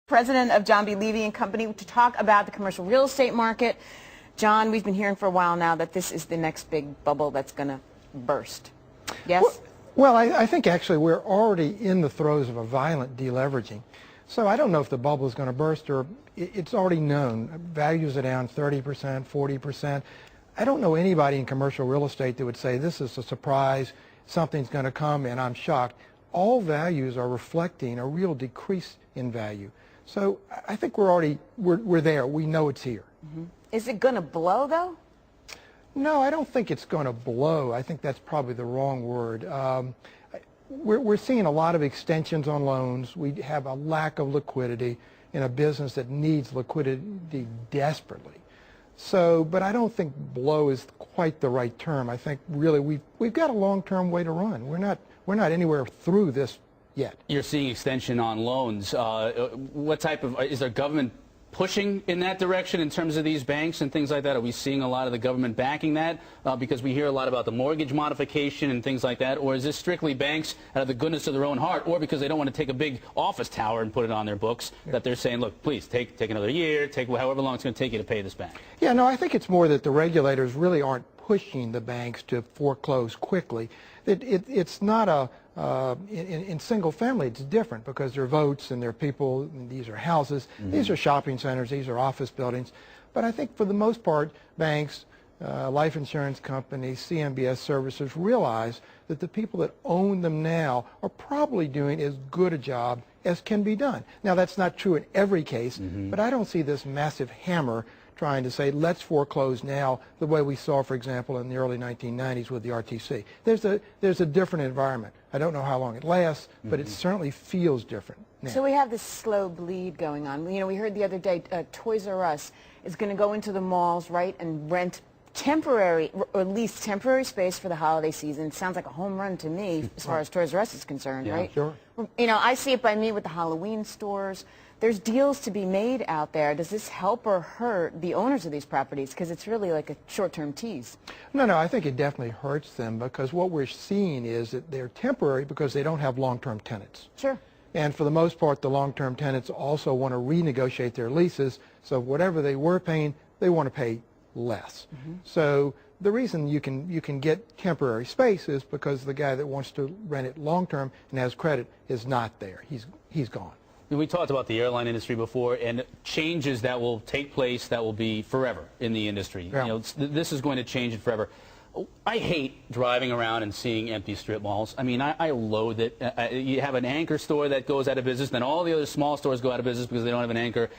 President of John B. Levy and Company, to talk about the commercial real estate market. John, we've been hearing for a while now that this is the next big bubble that's going to burst. Yes? Well, I think actually we're already in the throes of a violent deleveraging. So I don't know if the bubble is going to burst, or it's already known. Values are down 30%, 40%. I don't know anybody in commercial real estate that would say this is a surprise, something's going to come, and I'm shocked. All values are reflecting a real decrease in value. So I think we're there. We know it's here. Mm-hmm. Is it going to blow, though? No, I don't think it's going to blow. I think that's probably the wrong word. We're seeing a lot of extensions on loans. We have a lack of liquidity in a business that needs liquidity desperately. So, but I don't think blow is quite the right term. I think really we've got a long-term way to run. We're not anywhere through this yet. You're seeing extension on loans. What type of, is there government pushing in that direction in terms of these banks and things like that? Are we seeing a lot of the government backing that? Because we hear a lot about the mortgage modification and things like that. Or is this strictly banks out of the goodness of their own heart, or because they don't want to take a big office tower and put it on their books, that they're saying, look, please take another year, take however long it's going to take you to pay this back? Yeah, no, I think it's more that the regulators really aren't pushing the banks to foreclose quickly. It's not a, in single family it's different because there are votes and there are people, and these are houses, these are shopping centers, these are office buildings. But I think for the most part, banks, life insurance companies, CMBS servicers realize that the people that own them now are probably doing as good a job as can be done. Now that's not true in every case, but I don't see this massive hammer trying to say, let's foreclose now, the way we saw, for example, in the early 1990s with the RTC. There's a different environment. I don't know how long it lasts, but it certainly feels different now. So we have this slow bleed going on. You know, we heard the other day Toys R Us is going to go into the malls, right, and rent temporary, or at least temporary space for the holiday season. Sounds like a home run to me as far as Toys R Us is concerned, right? Sure. You know, I see it by me with the Halloween stores. There's deals to be made out there. Does this help or hurt the owners of these properties? Because it's really like a short-term tease. No, I think it definitely hurts them because what we're seeing is that they're temporary because they don't have long-term tenants. Sure. And for the most part, the long-term tenants also want to renegotiate their leases. So whatever they were paying, they want to pay less. So the reason you can get temporary space is because the guy that wants to rent it long-term and has credit is not there. He's gone. We talked about the airline industry before and changes that will take place that will be forever in the industry. Yeah. You know, this is going to change it forever. I hate driving around and seeing empty strip malls. I mean, I loathe it. You have an anchor store that goes out of business, then all the other small stores go out of business because they don't have an anchor.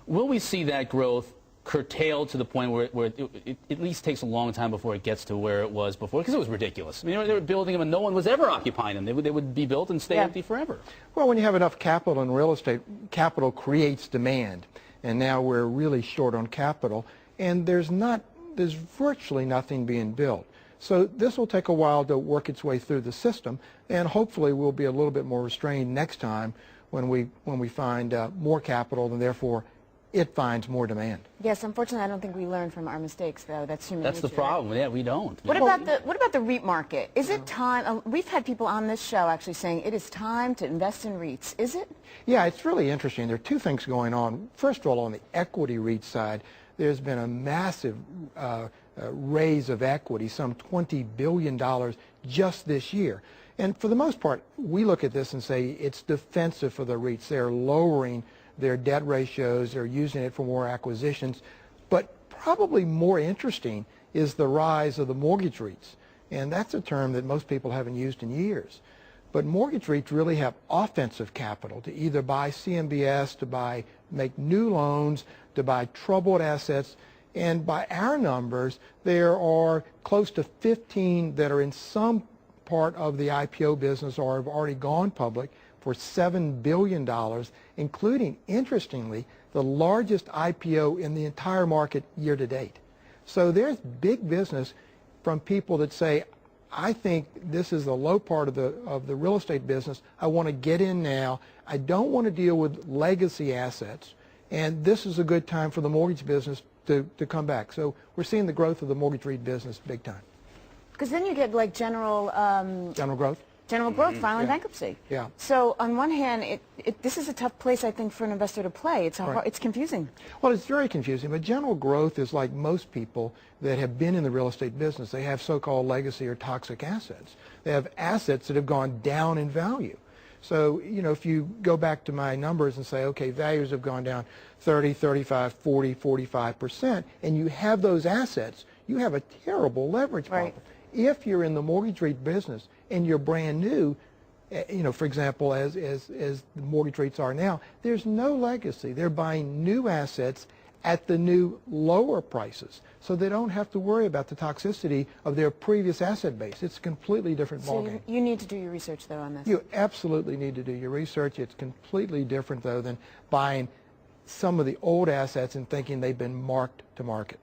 Will we see that growth curtailed to the point where it at least takes a long time before it gets to where it was before? Because it was ridiculous. I mean, they were building them and no one was ever occupying them. They would be built and stay empty forever. Well, when you have enough capital in real estate, capital creates demand. And now we're really short on capital. And there's virtually nothing being built. So this will take a while to work its way through the system. And hopefully we'll be a little bit more restrained next time when we find more capital and therefore it finds more demand. Yes, unfortunately, I don't think we learn from our mistakes, though. That's human That's nature. the problem. Yeah, we don't. What about the REIT market? Is it time? We've had people on this show actually saying it is time to invest in REITs. Is it? Yeah, it's really interesting. There are two things going on. First of all, on the equity REIT side, there's been a massive raise of equity, some $20 billion just this year. And for the most part, we look at this and say it's defensive for the REITs. They're lowering their debt ratios, they're using it for more acquisitions. But probably more interesting is the rise of the mortgage REITs. And that's a term that most people haven't used in years. But mortgage REITs really have offensive capital to either buy CMBS, to make new loans, to buy troubled assets. And by our numbers, there are close to 15 that are in some part of the IPO business or have already gone public for $7 billion, including, interestingly, the largest IPO in the entire market year to date. So there's big business from people that say, I think this is the low part of the real estate business. I want to get in now. I don't want to deal with legacy assets. And this is a good time for the mortgage business to come back. So we're seeing the growth of the mortgage REIT business big time. Because then you get like general growth? General Growth filing bankruptcy. Yeah. So on one hand, this is a tough place, I think, for an investor to play. It's confusing. Well, it's very confusing, but General Growth is like most people that have been in the real estate business. They have so-called legacy or toxic assets. They have assets that have gone down in value. So, you know, if you go back to my numbers and say, okay, values have gone down 30, 35, 40, 45%, and you have those assets, you have a terrible leverage problem. Right. If you're in the mortgage REIT business and you're brand new, you know, for example, as the mortgage rates are now, there's no legacy. They're buying new assets at the new lower prices, so they don't have to worry about the toxicity of their previous asset base. It's a completely different ballgame. So you need to do your research, though, on this. You absolutely need to do your research. It's completely different, though, than buying some of the old assets and thinking they've been marked to market.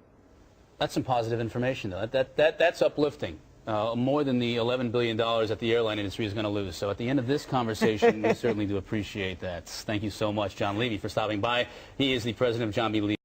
That's some positive information, though. That's uplifting. More than the $11 billion that the airline industry is going to lose. So at the end of this conversation, we certainly do appreciate that. Thank you so much, John Levy, for stopping by. He is the president of John B. Levy.